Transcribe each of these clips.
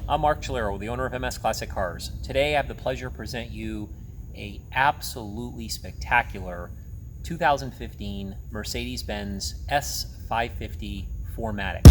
I'm Mark Chalero, the owner of MS Classic Cars. Today I have the pleasure to present you a absolutely spectacular 2015 Mercedes Benz S550 4-Matic.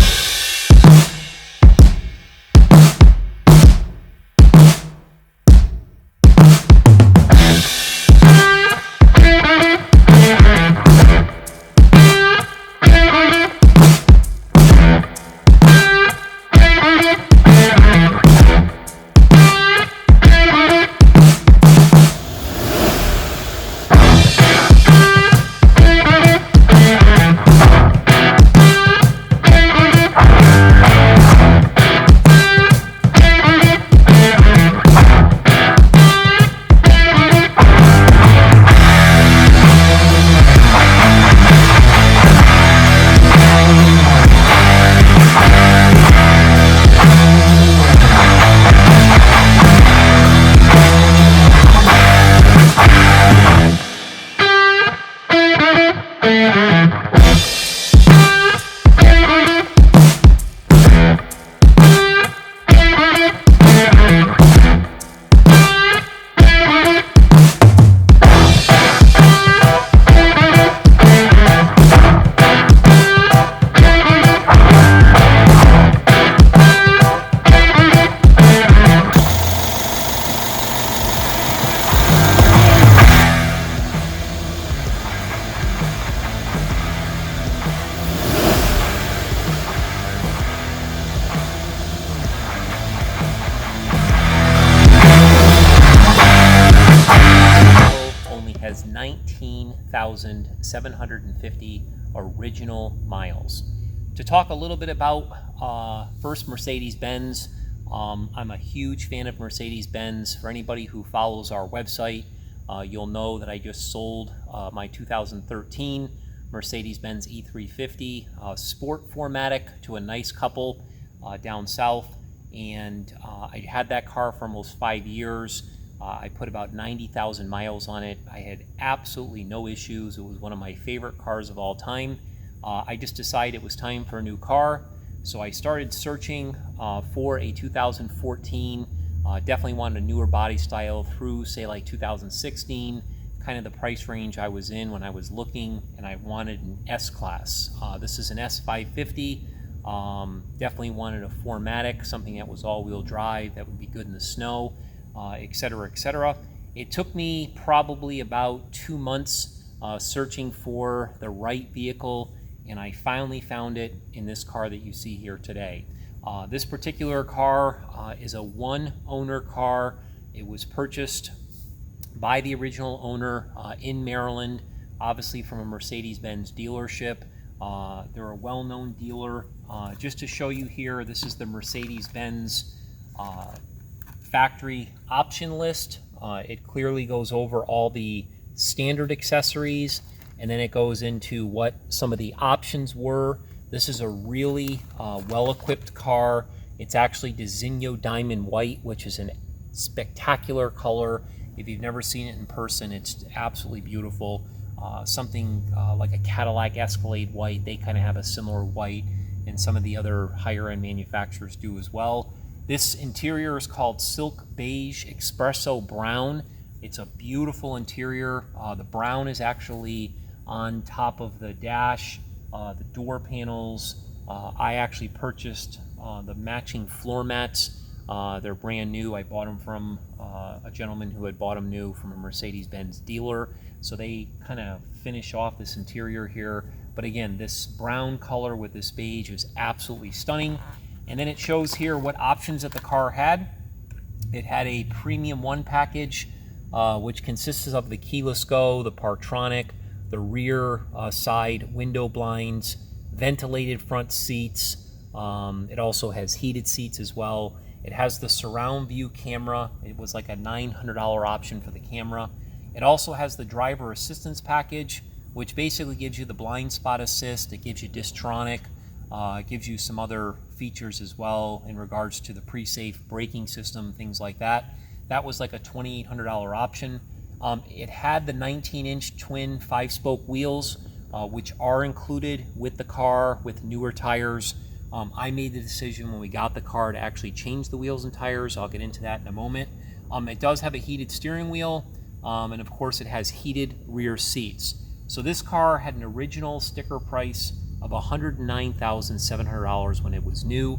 Has 19,750 original miles. To talk a little bit about first Mercedes-Benz, I'm a huge fan of Mercedes-Benz. For anybody who follows our website, you'll know that I just sold my 2013 Mercedes-Benz E350 Sport 4-Matic to a nice couple down south, and I had that car for almost 5 years. I put about 90,000 miles on it. I had absolutely no issues. It was one of my favorite cars of all time. I just decided it was time for a new car, so I started searching for a 2014. Definitely wanted a newer body style through, say, like 2016, kind of the price range I was in when I was looking, and I wanted an S-Class. This is an S550. Definitely wanted a 4-Matic, something that was all-wheel drive, that would be good in the snow. Etc., etc. It took me probably about 2 months searching for the right vehicle, and I finally found it in this car that you see here today. This particular car is a one-owner car. It was purchased by the original owner in Maryland, obviously from a Mercedes-Benz dealership. They're a well-known dealer. Just to show you here, this is the Mercedes-Benz factory option list. It clearly goes over all the standard accessories, and then it goes into what some of the options were. This is a really well-equipped car. It's actually Designo Diamond White, which is a spectacular color. If you've never seen it in person, it's absolutely beautiful. Something like a Cadillac Escalade white, they kind of have a similar white, and some of the other higher-end manufacturers do as well. This interior is called Silk Beige Expresso Brown. It's a beautiful interior. The brown is actually on top of the dash, the door panels. I actually purchased the matching floor mats. They're brand new. I bought them from a gentleman who had bought them new from a Mercedes-Benz dealer. So they kind of finish off this interior here. But again, this brown color with this beige is absolutely stunning. And then it shows here what options that the car had. It had a Premium 1 package, which consists of the keyless go, the parktronic, the rear side window blinds, ventilated front seats. It also has heated seats as well. It has the surround view camera. It was like a $900 option for the camera. It also has the driver assistance package, which basically gives you the blind spot assist. It gives you distronic. It gives you some other features as well in regards to the pre-safe braking system, things like that. That was like a $2,800 option. It had the 19-inch twin 5-spoke wheels, which are included with the car with newer tires. I made the decision when we got the car to actually change the wheels and tires. I'll get into that in a moment. It does have a heated steering wheel, and of course it has heated rear seats. So this car had an original sticker price of $109,700 when it was new.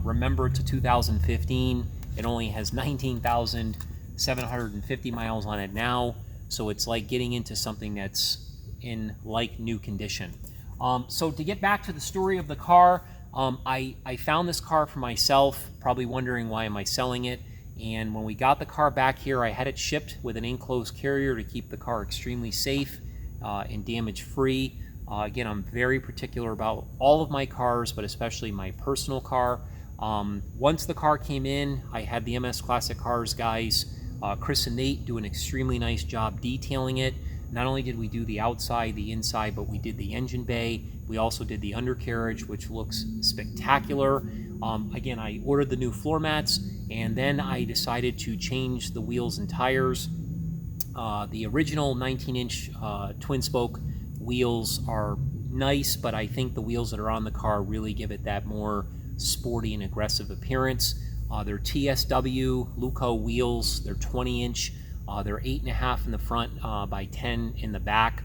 Remember, it's a 2015. It only has 19,750 miles on it now. So it's like getting into something that's in like new condition. So to get back to the story of the car, I found this car for myself, probably wondering why am I selling it. And when we got the car back here, I had it shipped with an enclosed carrier to keep the car extremely safe and damage free. Again, I'm very particular about all of my cars, but especially my personal car. Once the car came in, I had the MS Classic Cars guys, Chris and Nate, do an extremely nice job detailing it. Not only did we do the outside, the inside, but we did the engine bay. We also did the undercarriage, which looks spectacular. Again, I ordered the new floor mats, and then I decided to change the wheels and tires. The original 19-inch twin spoke wheels are nice, but I think the wheels that are on the car really give it that more sporty and aggressive appearance. They're TSW Luco wheels. They're 20-inch. They're 8.5 in the front by 10 in the back.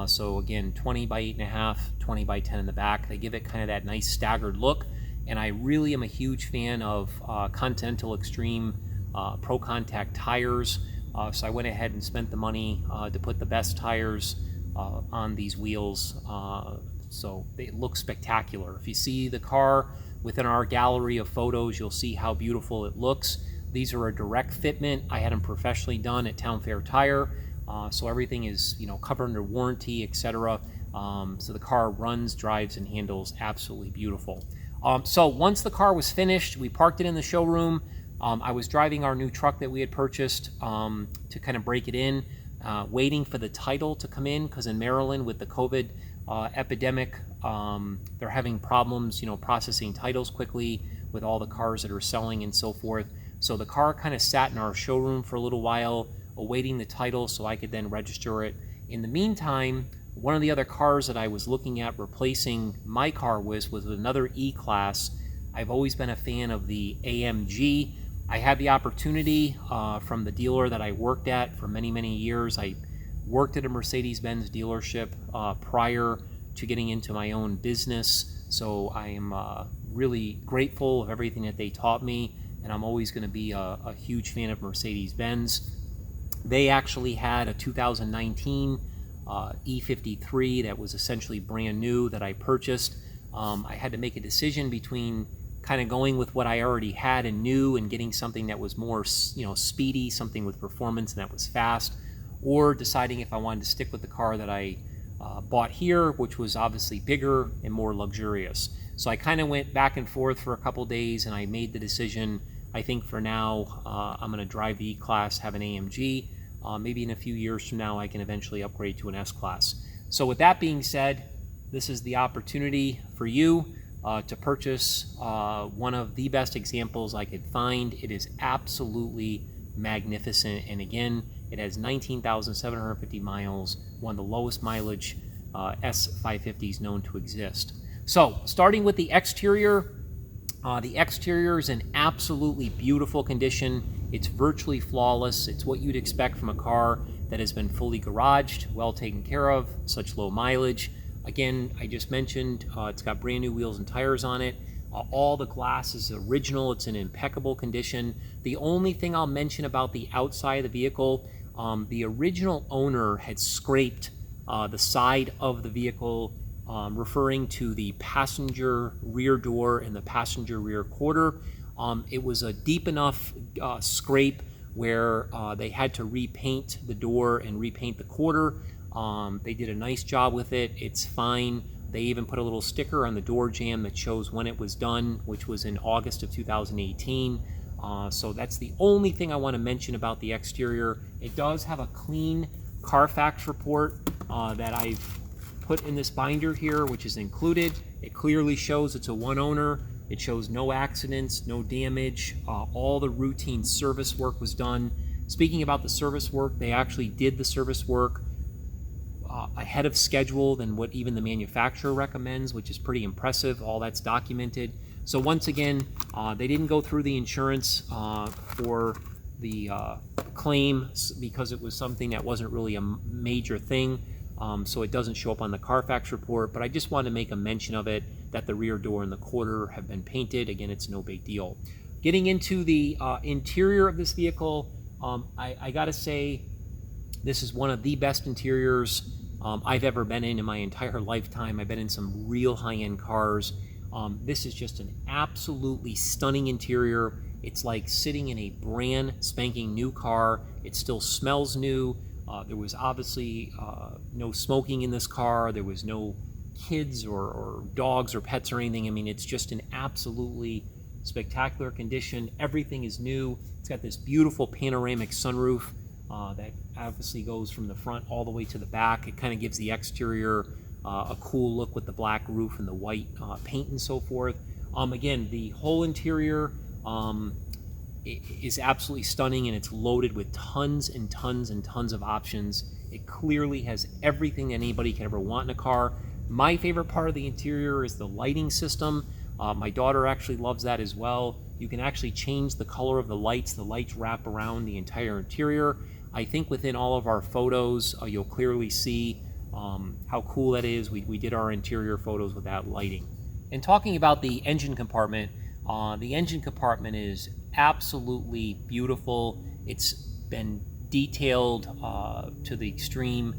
So again, 20 by 8.5, 20 by 10 in the back. They give it kind of that nice staggered look. And I really am a huge fan of Continental Extreme Pro Contact tires. So I went ahead and spent the money to put the best tires on these wheels. So they look spectacular. If you see the car within our gallery of photos, you'll see how beautiful it looks. These are a direct fitment. I had them professionally done at Town Fair Tire. So everything is, covered under warranty, etc. So the car runs, drives, and handles absolutely beautiful. So once the car was finished, we parked it in the showroom. I was driving our new truck that we had purchased to kind of break it in, waiting for the title to come in, because in Maryland with the COVID epidemic, they're having problems, processing titles quickly with all the cars that are selling and so forth. So the car kind of sat in our showroom for a little while, awaiting the title so I could then register it. In the meantime, one of the other cars that I was looking at replacing my car was another E-Class. I've always been a fan of the AMG. I had the opportunity from the dealer that I worked at for many, many years. I worked at a Mercedes Benz dealership prior to getting into my own business. So I am really grateful of everything that they taught me, and I'm always going to be a huge fan of Mercedes Benz. They actually had a 2019 E53 that was essentially brand new that I purchased. I had to make a decision between kind of going with what I already had and knew and getting something that was more, speedy, something with performance and that was fast, or deciding if I wanted to stick with the car that I bought here, which was obviously bigger and more luxurious. So I kind of went back and forth for a couple days, and I made the decision, I think for now, I'm going to drive the E-Class, have an AMG. Maybe in a few years from now, I can eventually upgrade to an S-Class. So with that being said, this is the opportunity for you to purchase one of the best examples I could find. It is absolutely magnificent, and again, it has 19,750 miles, one of the lowest mileage S550s known to exist. So starting with the exterior is in absolutely beautiful condition. It's virtually flawless. It's what you'd expect from a car that has been fully garaged, well taken care of, such low mileage. Again, I just mentioned it's got brand new wheels and tires on it. All the glass is original. It's in impeccable condition. The only thing I'll mention about the outside of the vehicle, the original owner had scraped the side of the vehicle, referring to the passenger rear door and the passenger rear quarter. It was a deep enough scrape where they had to repaint the door and repaint the quarter. They did a nice job with it. It's fine. They even put a little sticker on the door jamb that shows when it was done, which was in August of 2018. So that's the only thing I want to mention about the exterior. It does have a clean Carfax report that I've put in this binder here, which is included. It clearly shows it's a one owner. It shows no accidents, no damage. All the routine service work was done. Speaking about the service work, they actually did the service work ahead of schedule than what even the manufacturer recommends, which is pretty impressive. All that's documented. So once again, they didn't go through the insurance for the claim because it was something that wasn't really a major thing. So it doesn't show up on the Carfax report, but I just wanted to make a mention of it, that the rear door and the quarter have been painted. Again, it's no big deal. Getting into the interior of this vehicle, I gotta say, this is one of the best interiors I've ever been in my entire lifetime. I've been in some real high-end cars. This is just an absolutely stunning interior. It's like sitting in a brand spanking new car. It still smells new. There was obviously no smoking in this car. There was no kids or dogs or pets or anything. I mean, it's just an absolutely spectacular condition. Everything is new. It's got this beautiful panoramic sunroof that obviously goes from the front all the way to the back. It kind of gives the exterior a cool look with the black roof and the white paint and so forth. Again, the whole interior is absolutely stunning, and it's loaded with tons and tons and tons of options. It clearly has everything that anybody can ever want in a car. My favorite part of the interior is the lighting system. My daughter actually loves that as well. You can actually change the color of the lights. The lights wrap around the entire interior. I think within all of our photos, you'll clearly see how cool that is. We did our interior photos with that lighting. And talking about the engine compartment is absolutely beautiful. It's been detailed to the extreme.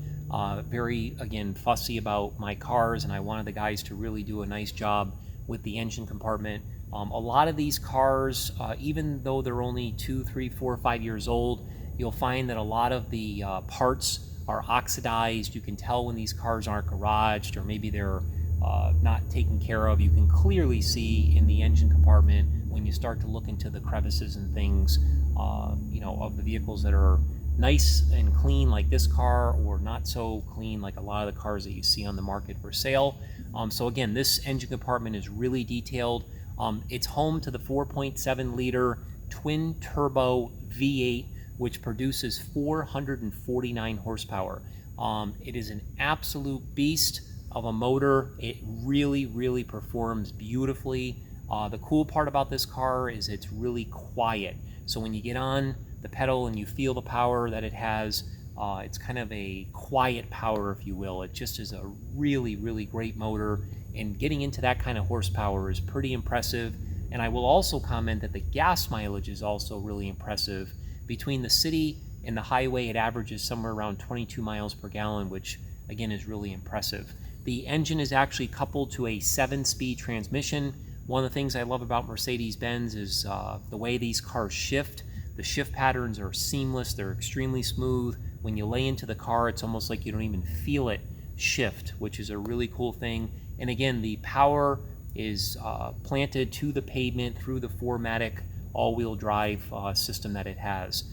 Very, again, fussy about my cars, and I wanted the guys to really do a nice job with the engine compartment. A lot of these cars, even though they're only 2, 3, 4, 5 years old, you'll find that a lot of the parts are oxidized. You can tell when these cars aren't garaged, or maybe they're not taken care of. You can clearly see in the engine compartment when you start to look into the crevices and things, of the vehicles that are nice and clean like this car, or not so clean like a lot of the cars that you see on the market for sale. So again, this engine compartment is really detailed. It's home to the 4.7 liter twin turbo V8, which produces 449 horsepower. It is an absolute beast of a motor. It really, really performs beautifully. The cool part about this car is it's really quiet. So when you get on the pedal and you feel the power that it has, it's kind of a quiet power, if you will. It just is a really, really great motor, and getting into that kind of horsepower is pretty impressive. And I will also comment that the gas mileage is also really impressive. Between the city and the highway, it averages somewhere around 22 miles per gallon, which again is really impressive. The engine is actually coupled to a 7-speed transmission. One of the things I love about Mercedes-Benz is the way these cars shift. The shift patterns are seamless. They're extremely smooth. When you lay into the car, it's almost like you don't even feel it shift, which is a really cool thing. And again, the power is planted to the pavement through the 4-Matic all-wheel drive system that it has.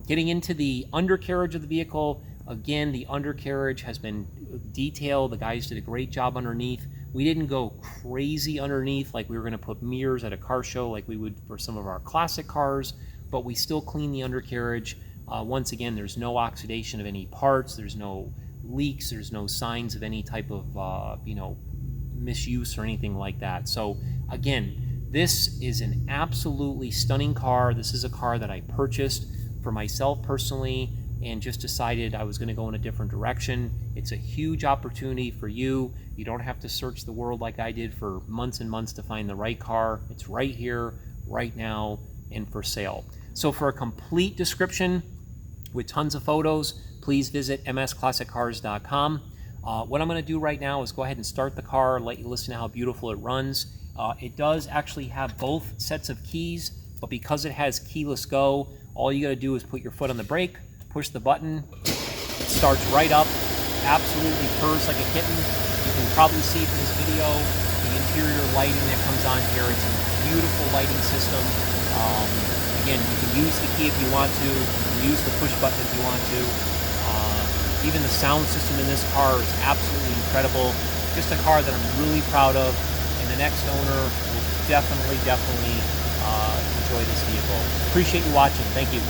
Getting into the undercarriage of the vehicle, again, the undercarriage has been detailed. The guys did a great job underneath. We didn't go crazy underneath like we were going to put mirrors at a car show like we would for some of our classic cars, but we still clean the undercarriage. Once again, there's no oxidation of any parts. There's no leaks. There's no signs of any type of misuse or anything like that. So again, this is an absolutely stunning car. This is a car that I purchased for myself personally and just decided I was going to go in a different direction. It's a huge opportunity for you. You don't have to search the world like I did for months and months to find the right car. It's right here, right now, and for sale. So for a complete description with tons of photos, please visit msclassiccars.com. What I'm going to do right now is go ahead and start the car, let you listen to how beautiful it runs. It does actually have both sets of keys, but because it has keyless go, all you got to do is put your foot on the brake, push the button, it starts right up, absolutely purrs like a kitten. You can probably see from this video the interior lighting that comes on here. It's a beautiful lighting system. Again, you can use the key if you want to, you can use the push button if you want to. Even the sound system in this car is absolutely incredible. Just a car that I'm really proud of, and the next owner will definitely enjoy this vehicle. Appreciate you watching. Thank you.